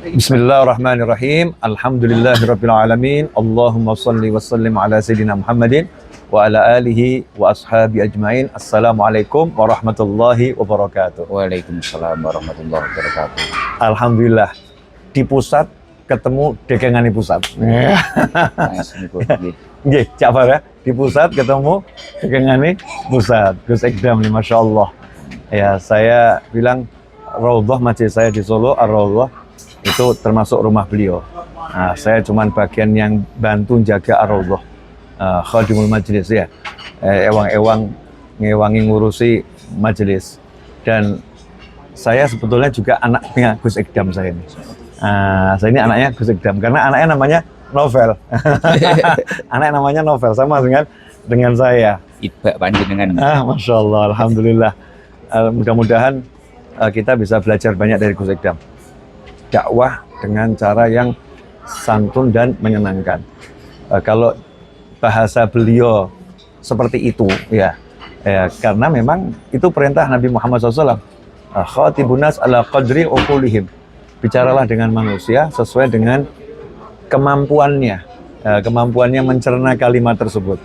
Bismillahirrahmanirrahim. Alhamdulillahirabbil alamin. Allahumma shalli wa sallim ala sayyidina Muhammadin wa ala alihi wa ashabi ajmain. Assalamualaikum warahmatullahi wabarakatuh. Waalaikumsalam warahmatullahi wabarakatuh. Alhamdulillah di pusat ketemu dekengane pusat. Nggih, Ja'far ya. Di pusat ketemu dekengane pusat. Gus Ekdam nih, Masya Allah. Ya, saya bilang Raudhah masjid saya di Solo, Ar-Raudhah itu termasuk rumah beliau. Nah, saya cuman bagian yang bantu jaga Ar-Raudhah, khadimul majlis ya, ngewangi ngurusi majelis. Dan saya sebetulnya juga anaknya Gus Ekdam saya ini. Saya ini anaknya Gus Ekdam karena anaknya namanya Novel. Anaknya namanya Novel sama dengan saya. Ibak panjenengan. Masya Allah, alhamdulillah. Mudah-mudahan kita bisa belajar banyak dari Gus Ekdam. Dakwah dengan cara yang santun dan menyenangkan. Kalau bahasa beliau seperti itu, ya, karena memang itu perintah Nabi Muhammad SAW. Khatibun nas ala qadri uqulihim. Bicaralah dengan manusia sesuai dengan kemampuannya, kemampuannya mencerna kalimat tersebut.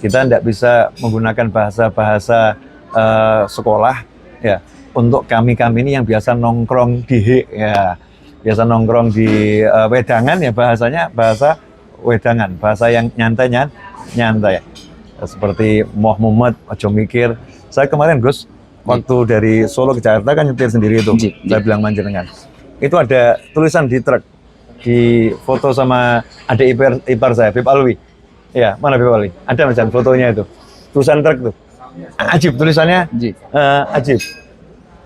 Kita tidak bisa menggunakan bahasa-bahasa sekolah, ya. Untuk kami ini yang biasa nongkrong di biasa nongkrong di wedangan ya, bahasanya bahasa wedangan, bahasa yang nyantai. Seperti Moh Muhammad, ojo mikir. Saya kemarin Gus, waktu dari Solo ke Jakarta kan nyetir sendiri itu. Saya bilang manjenengan. Itu ada tulisan di truk, di foto sama adik ipar saya, Bib Alwi. Ya, mana Bib Alwi? Ada macam fotonya itu. Tulisan truk tuh. Ajib tulisannya. Ajib.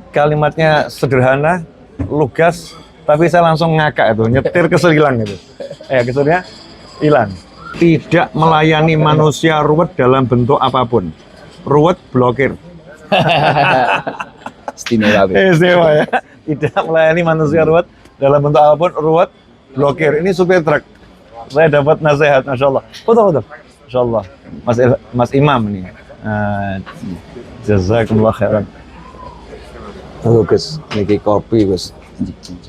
Kalimatnya sederhana, lugas, tapi saya langsung ngakak itu, nyetir kesel hilang itu. Keselnya hilang. Tidak melayani manusia ruwet dalam bentuk apapun. Ruwet blokir. Istimewa. Istimewa ya. Tidak melayani manusia ruwet dalam bentuk apapun, ruwet blokir. Ini supir truk. Saya dapat nasihat, Masya Allah. Betul. Masya Allah. Mas Imam ini. Jazakumullah khairan. Gus, niki kopi Gus.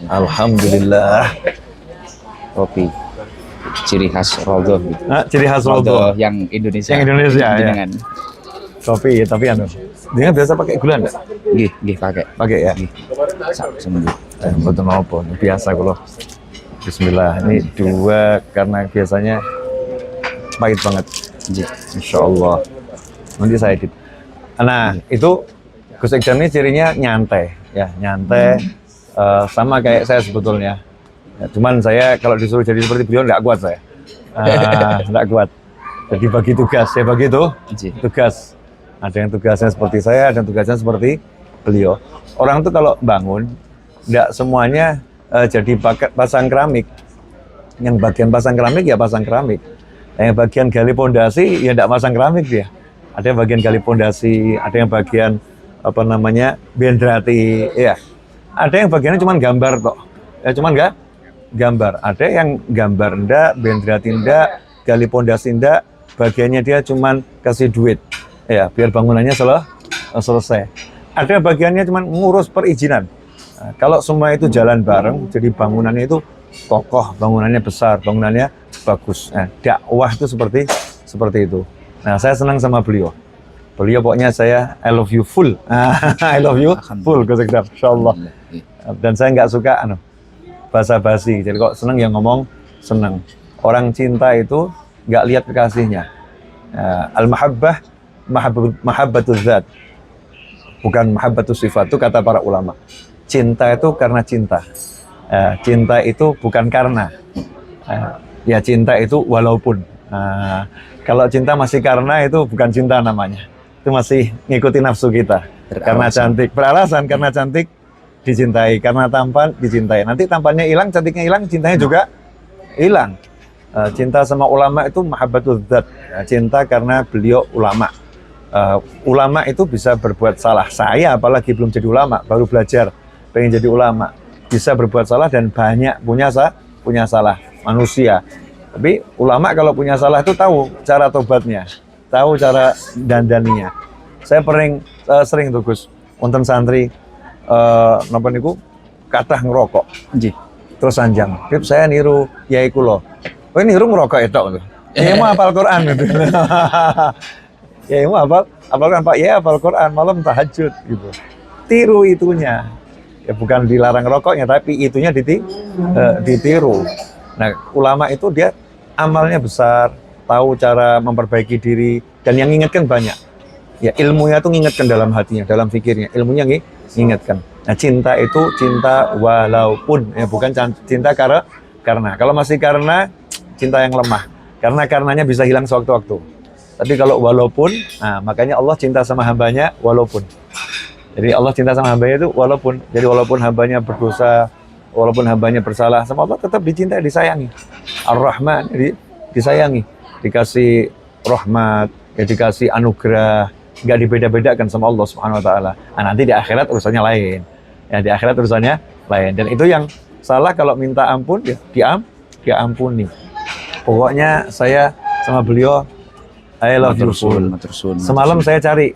Alhamdulillah. Kopi. Ciri khas Raudhah gitu. Ciri khas Raudhah yang Indonesia. Yang Indonesia ya. Dengan kopi tapi dia biasa pakai gula enggak? Nggih, pakai. Pakai ya. Nggih. Seminggu. Betul apa? Biasa kalau. Bismillah. Ini dua karena biasanya pahit banget. Insya Allah. Nanti saya edit. Nah, itu Gus Ekdam ini cirinya nyantai, ya nyantai, sama kayak saya sebetulnya. Ya, cuman saya kalau disuruh jadi seperti beliau nggak kuat saya, nggak kuat. Jadi bagi tugas, saya bagi itu tugas. Ada yang tugasnya seperti saya, ada yang tugasnya seperti beliau. Orang tuh kalau bangun, nggak semuanya jadi pasang keramik. Yang bagian pasang keramik ya pasang keramik. Yang bagian gali pondasi ya nggak pasang keramik dia. Ada yang bagian gali pondasi, ada yang bagian benderati, ya. Ada yang bagiannya cuma gambar kok, ya cuman nggak gambar. Ada yang gambar ndak, benderati ndak, gali pondasi ndak, bagiannya dia cuma kasih duit, ya biar bangunannya selesai. Ada yang bagiannya cuma ngurus perizinan. Nah, kalau semua itu jalan bareng, jadi bangunannya itu kokoh, bangunannya besar, bangunannya bagus. Nah, dakwah itu seperti itu. Nah, saya senang sama beliau. Beliau pokoknya saya I love you full. I love you full, Gus Ekdam, insyaallah. Dan saya nggak suka basa-basi. Jadi kok seneng yang ngomong seneng. Orang cinta itu nggak lihat kekasihnya. Al-mahabbah mahabbatul zat. Bukan mahabbatul sifat, itu kata para ulama. Cinta itu karena cinta. Cinta itu bukan karena. Ya cinta itu walaupun. Kalau cinta masih karena itu bukan cinta namanya. Itu masih ngikutin nafsu kita. Karena cantik, beralasan karena cantik dicintai, karena tampan dicintai. Nanti tampannya hilang, cantiknya hilang, cintanya juga hilang. Cinta sama ulama itu mahabbatul dzat. Cinta karena beliau ulama. Ulama itu bisa berbuat salah. Saya apalagi belum jadi ulama, baru belajar, pengen jadi ulama. Bisa berbuat salah dan banyak punya salah manusia. Tapi ulama kalau punya salah itu tahu cara tobatnya, tahu cara dandaninya. Saya sering tuh Gus, wonten santri napa niku kathah ngerokok. Nggih. Terus sanjang, Bib saya niru yai kula. Oh niru ngerokok itu. Yai mau hafal Quran gitu. Yai mau hafal Quran, Pak Yai hafal Quran malam tahajud gitu. Tiru itunya. Ya bukan dilarang rokoknya, tapi itunya ditiru. Nah, ulama itu dia amalnya besar, tahu cara memperbaiki diri, dan yang ngingetkan banyak. Ya ilmunya tuh ngingetkan dalam hatinya, dalam pikirnya, ilmunya ngingetkan. Nah cinta itu cinta walaupun, ya bukan cinta karena. Kalau masih karena, cinta yang lemah. Karenanya bisa hilang sewaktu-waktu. Tapi kalau walaupun, nah makanya Allah cinta sama hambanya walaupun. Jadi Allah cinta sama hambanya itu walaupun. Jadi walaupun hambanya berdosa, walaupun hambanya bersalah, sama Allah tetap dicintai, disayangi. Ar-Rahman, jadi disayangi. Dikasih rahmat, ya dikasih anugerah, nggak dibeda-bedakan sama Allah Subhanahu Wa Taala. Nah, nanti di akhirat urusannya lain. Ya di akhirat urusannya lain. Dan itu yang salah kalau minta ampun, ya diampuni. Pokoknya saya sama beliau, I love you full. Semalam saya cari,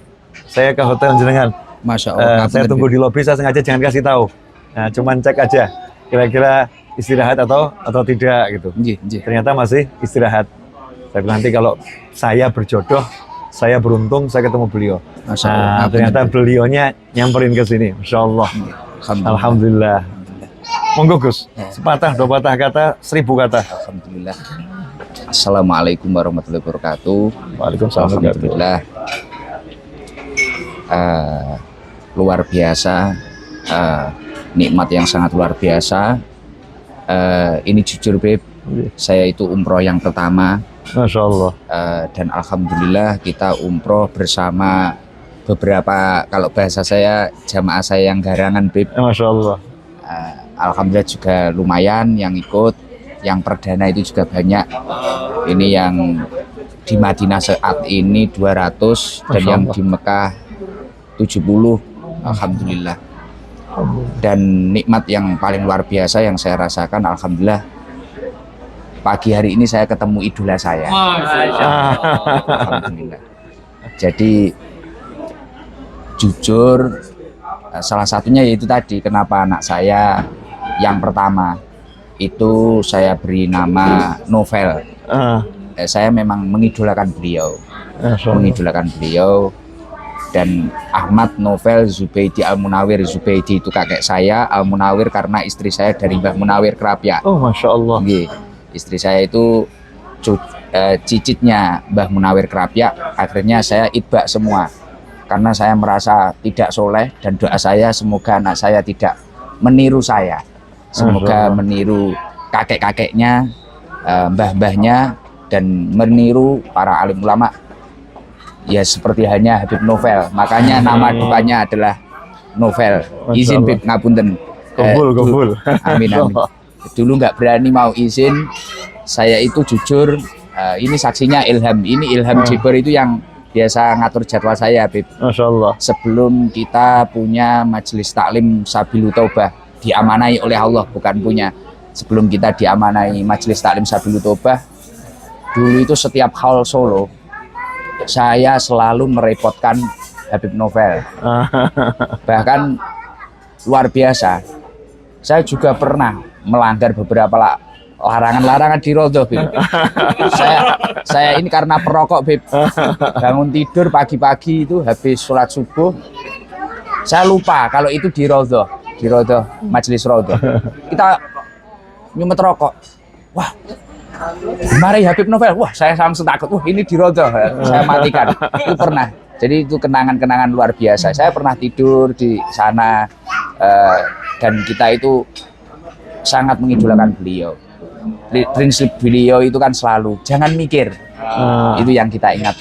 saya ke hotel jenengan. Masya Allah. Saya tunggu di lobi, saya sengaja jangan kasih tahu. Nah, cuman cek aja, kira-kira istirahat atau tidak gitu. Ternyata masih istirahat. Saya bilang nanti kalau saya berjodoh, saya beruntung, saya ketemu beliau. Masya Allah. Nah, ternyata beliaunya nyamperin ke sini. Masya Allah. Alhamdulillah. Monggo Gus, sepatah, dua patah kata, 1000 kata. Alhamdulillah. Assalamualaikum warahmatullahi wabarakatuh. Waalaikumsalam. Alhamdulillah. Luar biasa, nikmat yang sangat luar biasa. Ini jujur Beb, saya itu umroh yang pertama. Masya Allah. Dan alhamdulillah kita umroh bersama beberapa, kalau bahasa saya, jamaah saya yang garangan Beb. Masya Allah. Alhamdulillah juga lumayan yang ikut, yang perdana itu juga banyak. Ini yang di Madinah saat ini 200 dan yang di Mekah 70. Alhamdulillah. Dan nikmat yang paling luar biasa yang saya rasakan, alhamdulillah, pagi hari ini saya ketemu idola saya. Alhamdulillah. Jadi jujur, salah satunya yaitu tadi kenapa anak saya yang pertama itu saya beri nama Novel. Saya memang mengidolakan beliau, dan Ahmad Novel Zubaidi Al-Munawir. Zubaidi itu kakek saya, Al-Munawir karena istri saya dari Mbah Munawir Kerapia. Oh Masya Allah. Istri saya itu cicitnya Mbah Munawir Kerapia. Akhirnya saya itbak semua karena saya merasa tidak soleh, dan doa saya semoga anak saya tidak meniru saya, semoga meniru kakek-kakeknya, mbah-mbahnya, dan meniru para alim ulama. Ya seperti halnya Habib Novel, makanya nama depannya adalah Novel. Izin Bib ngapunten. Kabul. Amin. Dulu nggak berani mau izin. Saya itu jujur, ini saksinya Ilham. Ini Ilham Jiber itu yang biasa ngatur jadwal saya, Bib. Masya Allah. Sebelum kita punya majelis taklim Sabilu Taubah, diamanai oleh Allah, bukan punya. Sebelum kita diamanai majelis taklim Sabilu Taubah, dulu itu setiap haul Solo, saya selalu merepotkan Habib Novel. Bahkan luar biasa, saya juga pernah melanggar beberapa larangan-larangan di Rodoh, Bib. Saya ini karena perokok, Bib. Bangun tidur pagi-pagi itu habis sholat subuh, saya lupa kalau itu di Rodoh, majelis Rodoh. Kita nyumet rokok. Wah, mari Habib Novel. Wah, saya langsung takut. Wah, ini di Rodoh. Saya matikan. Itu pernah. Jadi itu kenangan-kenangan luar biasa. Saya pernah tidur di sana, dan kita itu sangat mengidolakan beliau. Prinsip beliau itu kan selalu jangan mikir. Itu yang kita ingat,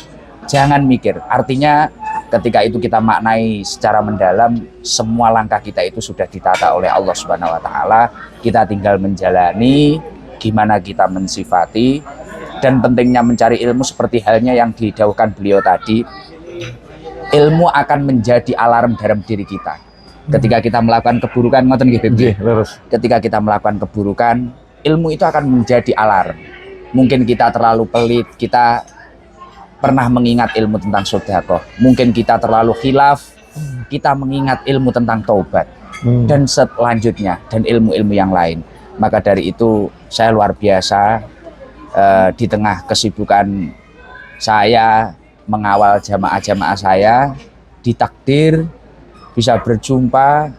jangan mikir. Artinya ketika itu kita maknai secara mendalam, semua langkah kita itu sudah ditata oleh Allah Subhanahu wa taala. Kita tinggal menjalani, gimana kita mensifati, dan pentingnya mencari ilmu seperti halnya yang didauhkan beliau tadi. Ilmu akan menjadi alarm dalam diri kita. Ketika kita melakukan keburukan, ngoten nggih, Bib. Ketika kita melakukan keburukan, ilmu itu akan menjadi alarm. Mungkin kita terlalu pelit, kita pernah mengingat ilmu tentang sedekah. Mungkin kita terlalu khilaf, kita mengingat ilmu tentang taubat. dan selanjutnya, dan ilmu-ilmu yang lain. Maka dari itu saya luar biasa di tengah kesibukan saya mengawal jamaah-jamaah saya, ditakdir bisa berjumpa.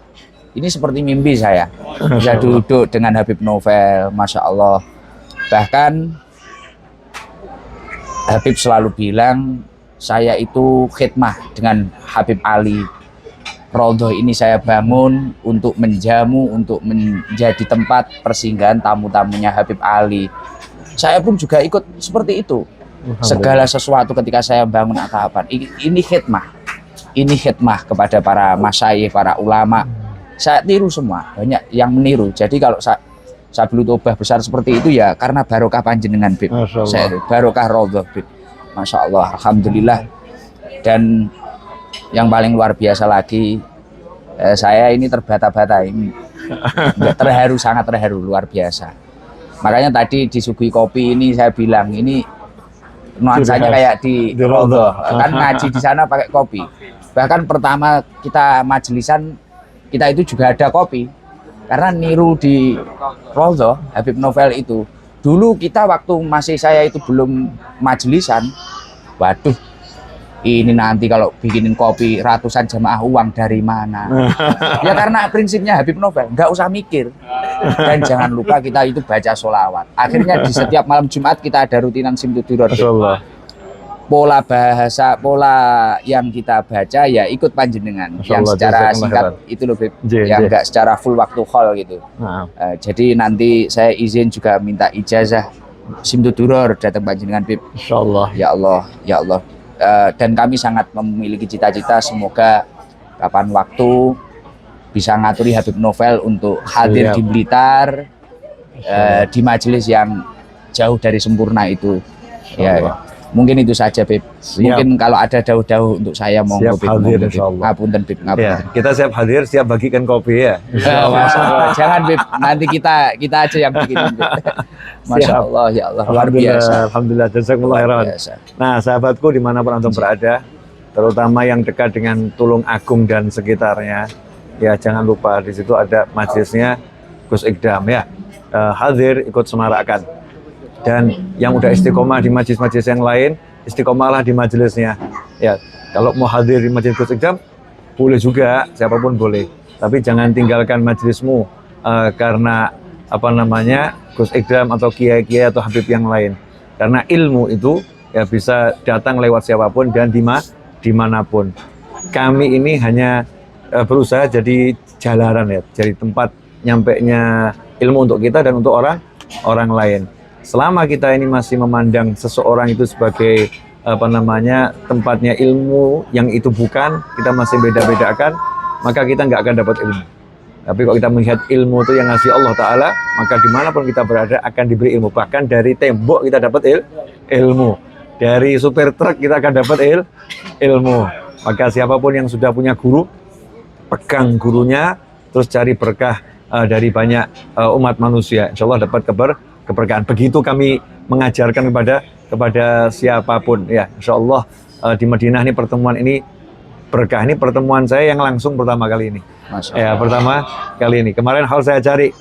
Ini seperti mimpi saya, bisa duduk dengan Habib Novel, Masya Allah. Bahkan Habib selalu bilang, saya itu khidmah dengan Habib Ali. Raudhah ini saya bangun untuk menjamu, untuk menjadi tempat persinggahan tamu-tamunya Habib Ali. Saya pun juga ikut seperti itu. Segala sesuatu ketika saya bangun atapan, ini khidmah kepada para masyayikh, para ulama. Saya tiru semua, banyak yang meniru. Jadi kalau Sabilu Taubah besar seperti itu ya karena barokah panjenengan, Bib. Saya barokah Raudhah, Bib. Masya Allah, alhamdulillah. Dan yang paling luar biasa lagi, saya ini terbata-bata ini, terharu, sangat terharu, luar biasa. Makanya tadi disuguhi kopi ini saya bilang ini nuansanya kayak di Raudhah, kan ngaji di sana pakai kopi. Bahkan pertama kita majelisan, kita itu juga ada kopi karena niru di Raudhah Habib Novel itu. Dulu kita waktu masih saya itu belum majelisan, waduh, ini nanti kalau bikinin kopi ratusan jamaah uang dari mana? Ya karena prinsipnya Habib Novel, nggak usah mikir. Dan jangan lupa kita itu baca sholawat. Akhirnya di setiap malam Jumat kita ada rutinan Simtudurar. Pola bahasa, pola yang kita baca ya ikut panjenengan. Yang secara singkat itu loh, Beb. Yang nggak secara full waktu hall gitu. Jadi nanti saya izin juga minta ijazah Simtudurar datang panjenengan, Beb. Insyaallah. Ya Allah, ya Allah. Dan kami sangat memiliki cita-cita semoga kapan waktu bisa ngaturi Habib Novel untuk hadir di Blitar, di majelis yang jauh dari sempurna itu. Ya, mungkin itu saja, Bib. Mungkin kalau ada dauh-dauh untuk saya monggo, Bib. Ngapunten, Bib. Ya, kita siap hadir, siap bagikan kopi ya. Jangan, Bib. Nanti kita aja yang bikin, Bib. Masya Allah, ya Allah, luar biasa. Alhamdulillah, jazakumullah khairan. Nah, sahabatku dimanapun antum berada, terutama yang dekat dengan Tulung Agung dan sekitarnya, ya jangan lupa di situ ada majelisnya Gus Ikdam ya. Hadir, ikut semarakkan. Dan yang udah istiqomah di majelis-majelis yang lain, istiqomahlah di majelisnya. Ya, kalau mau hadir di majelis Gus Ikdam, boleh juga, siapapun boleh. Tapi jangan tinggalkan majelismu karena apa namanya Gus Ikdam atau kiai-kiai atau habib yang lain. Karena ilmu itu ya bisa datang lewat siapapun dan dimanapun. Kami ini hanya berusaha jadi jalanan ya, jadi tempat nyampainya ilmu untuk kita dan untuk orang lain. Selama kita ini masih memandang seseorang itu sebagai apa namanya tempatnya ilmu yang itu bukan, kita masih beda-bedakan, maka kita nggak akan dapat ilmu. Tapi kalau kita melihat ilmu itu yang ngasih Allah Ta'ala, maka dimanapun kita berada akan diberi ilmu. Bahkan dari tembok kita dapat ilmu. Dari supir truk kita akan dapat ilmu. Maka siapapun yang sudah punya guru, pegang gurunya, terus cari berkah dari banyak umat manusia. Insya Allah dapat keberkahan. Begitu kami mengajarkan kepada siapapun. Ya, Insya Allah di Madinah ini pertemuan ini berkah. Ini pertemuan saya yang langsung pertama kali ini. Ya, pertama kali ini. Kemarin hal saya cari,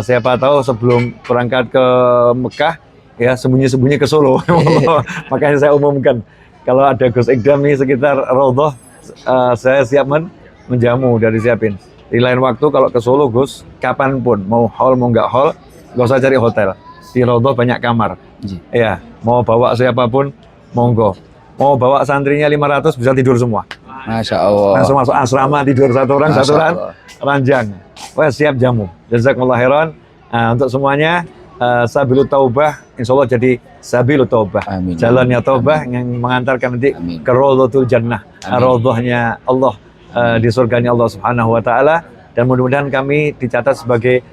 siapa tahu sebelum berangkat ke Mekah, ya sembunyi-sembunyi ke Solo. Makanya saya umumkan, kalau ada Gus Ikdam nih sekitar Raudhah, saya siap menjamu, dari siapin. Di lain waktu kalau ke Solo, Gus, kapanpun, mau hall, mau nggak hall, nggak usah cari hotel. Di Raudhah banyak kamar. Ya, mau bawa siapapun, monggo. Mau bawa santrinya 500, bisa tidur semua. Masya Allah. Langsung masuk asrama, tidur satu orang ranjang. Wah, siap jamu. Jazakumullah khairan. Untuk semuanya, Sabilu Taubah, insya Allah jadi Sabilu Taubah. Amin. Jalannya Taubah yang mengantarkan nanti ke Raudhatul Jannah. Raudhahnya Allah di surganya Allah Subhanahu wa Ta'ala. Dan mudah-mudahan kami dicatat sebagai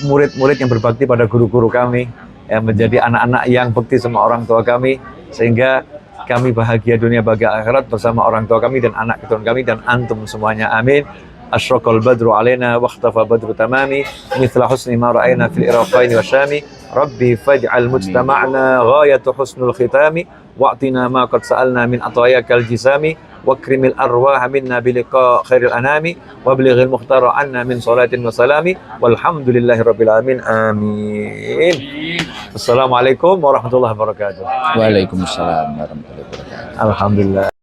murid-murid yang berbakti pada guru-guru kami, yang menjadi anak-anak yang bekti sama orang tua kami, sehingga kami bahagia dunia bahagia akhirat bersama orang tua kami dan anak keturunan kami dan antum semuanya. Amin. Asyraqal badru alaina wa ikhtafa badru tamami mithla husni ma ra'ayna fil iraqaini wa syami rabbi faj'al mujtama'na ghayatu husnul khitami wa'tina ma qad sa'alna min atayakal jisami wakrimil arwah minna biliqa khairil anami wa bilighil muhtara anna min salatin wa salami walhamdulillahi rabbil alamin amin. Assalamualaikum warahmatullahi wabarakatuh. Waalaikumsalam warahmatullahi wabarakatuh. Alhamdulillah.